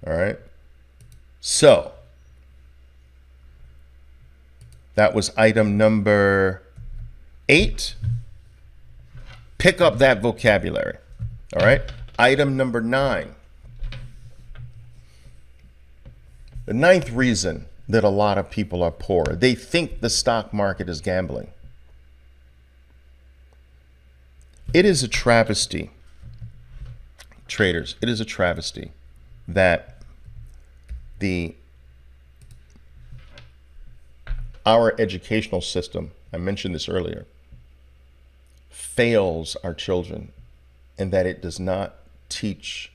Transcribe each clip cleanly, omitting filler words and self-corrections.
All right. So that was item number 8. Pick up that vocabulary. All right. Item number 9. The 9th reason that a lot of people are poor, they think the stock market is gambling. It is a travesty, traders, it is a travesty that our educational system, I mentioned this earlier, fails our children, and that it does not teach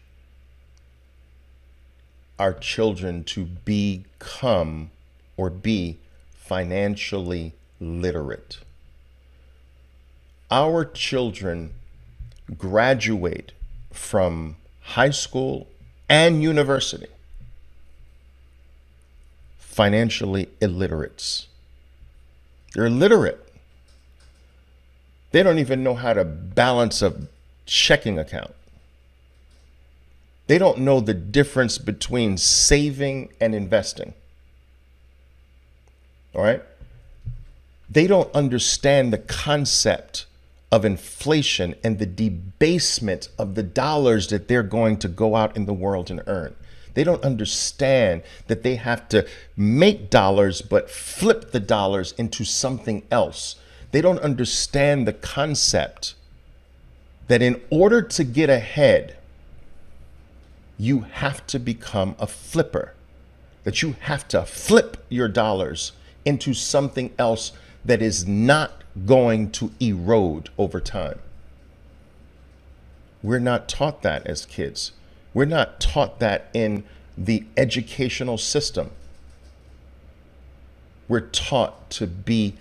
our children to become or be financially literate. Our children graduate from high school and university financially illiterates. They're illiterate. They don't even know how to balance a checking account. They don't know the difference between saving and investing. All right? They don't understand the concept of inflation and the debasement of the dollars that they're going to go out in the world and earn. They don't understand that they have to make dollars but flip the dollars into something else. They don't understand the concept that in order to get ahead, you have to become a flipper, that you have to flip your dollars into something else that is not going to erode over time. We're not taught that as kids. We're not taught that in the educational system. We're taught to be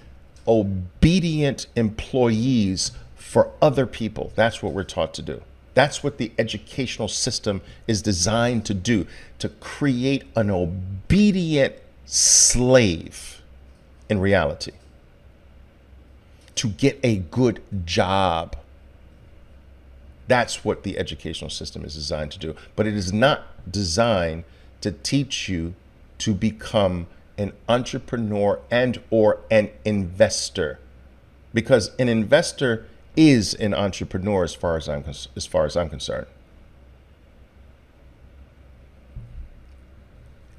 obedient employees for other people. That's what we're taught to do. That's what the educational system is designed to do, to create an obedient slave in reality, to get a good job. That's what the educational system is designed to do. But it is not designed to teach you to become an entrepreneur and or an investor, because an investor is an entrepreneur as far as I'm concerned.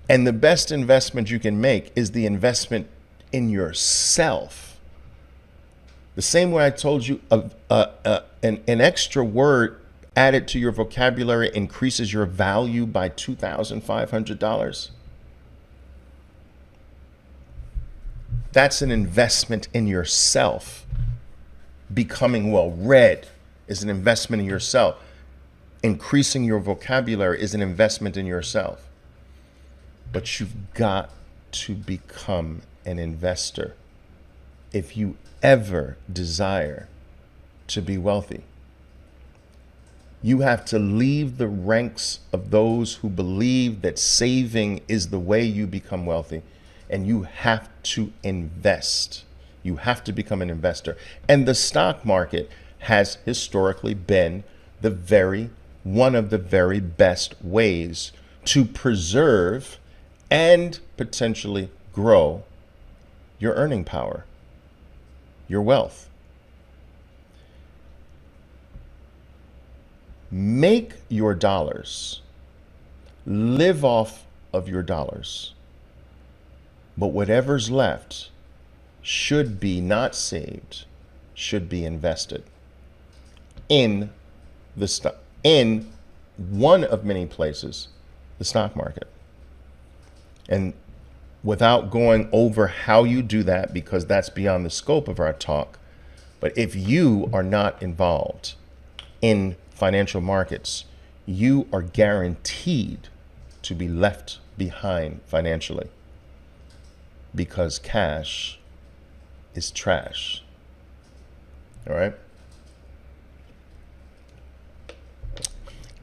And the best investment you can make is the investment in yourself. The same way I told you an extra word added to your vocabulary increases your value by $2,500. That's an investment in yourself. Becoming well-read is an investment in yourself. Increasing your vocabulary is an investment in yourself. But you've got to become an investor if you ever desire to be wealthy. You have to leave the ranks of those who believe that saving is the way you become wealthy, and you have to invest. You have to become an investor. And the stock market has historically been one of the very best ways to preserve and potentially grow your earning power, your wealth. Make your dollars, live off of your dollars, but whatever's left should be not saved, should be invested in in one of many places, the stock market. And without going over how you do that, because that's beyond the scope of our talk, but if you are not involved in financial markets, you are guaranteed to be left behind financially, because cash is trash. All right?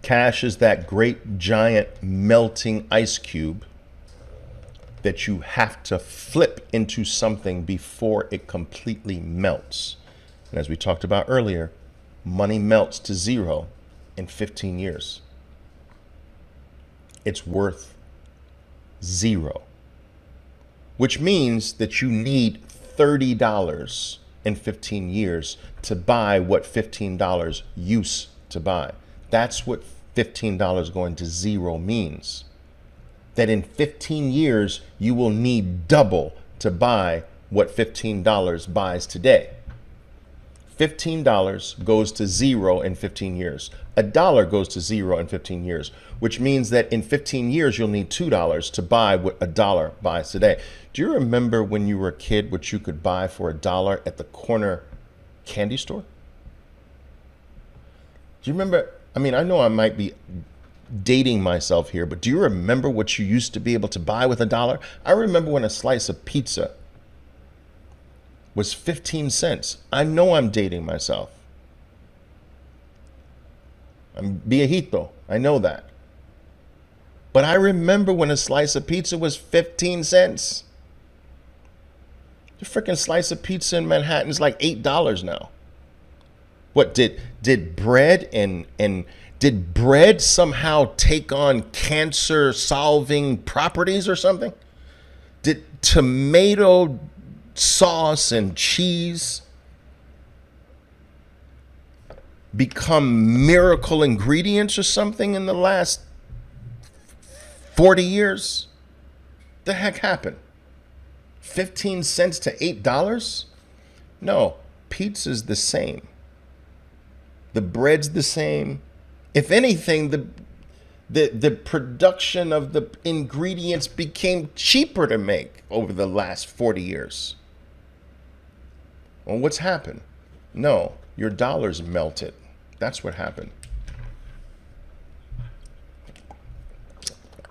Cash is that great giant melting ice cube that you have to flip into something before it completely melts. And as we talked about earlier, money melts to zero in 15 years. it's worth 0, which means that you need $30 in 15 years to buy what $15 used to buy. That's what $15 going to 0 means. That in 15 years, you will need double to buy what $15 buys today. $15 goes to 0 in 15 years. $1 goes to 0 in 15 years, which means that in 15 years, you'll need $2 to buy what $1 buys today. Do you remember when you were a kid what you could buy for $1 at the corner candy store? Do you remember? I mean, I know I might be dating myself here, but do you remember what you used to be able to buy with $1? I remember when a slice of pizza was 15 cents. I know I'm dating myself. I'm viejito. I know that. But I remember when a slice of pizza was 15 cents. The freaking slice of pizza in Manhattan is like $8 now. What did bread and did bread somehow take on cancer solving properties or something? Did tomato sauce and cheese become miracle ingredients or something in the last 40 years? The heck happened? 15 cents to $8? No, pizza's the same. The bread's the same. If anything, the production of the ingredients became cheaper to make over the last 40 years. Well, what's happened? No, your dollars melted. That's what happened.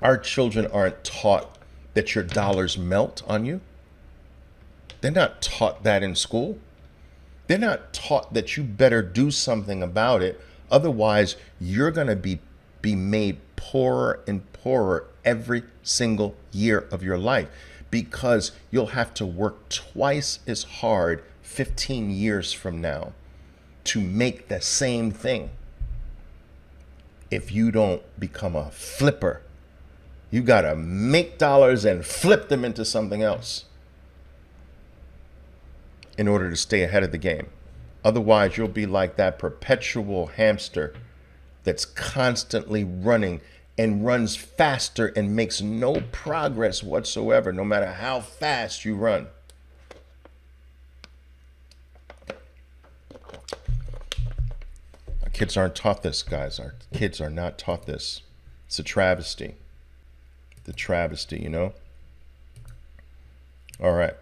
Our children aren't taught that your dollars melt on you. They're not taught that in school. They're not taught that you better do something about it. Otherwise, you're going to be made poorer and poorer every single year of your life, because you'll have to work twice as hard 15 years from now to make the same thing. If you don't become a flipper, you got to make dollars and flip them into something else in order to stay ahead of the game. Otherwise, you'll be like that perpetual hamster that's constantly running and runs faster and makes no progress whatsoever, no matter how fast you run. Our kids aren't taught this, guys. Our kids are not taught this. It's a travesty. The travesty, you know? All right.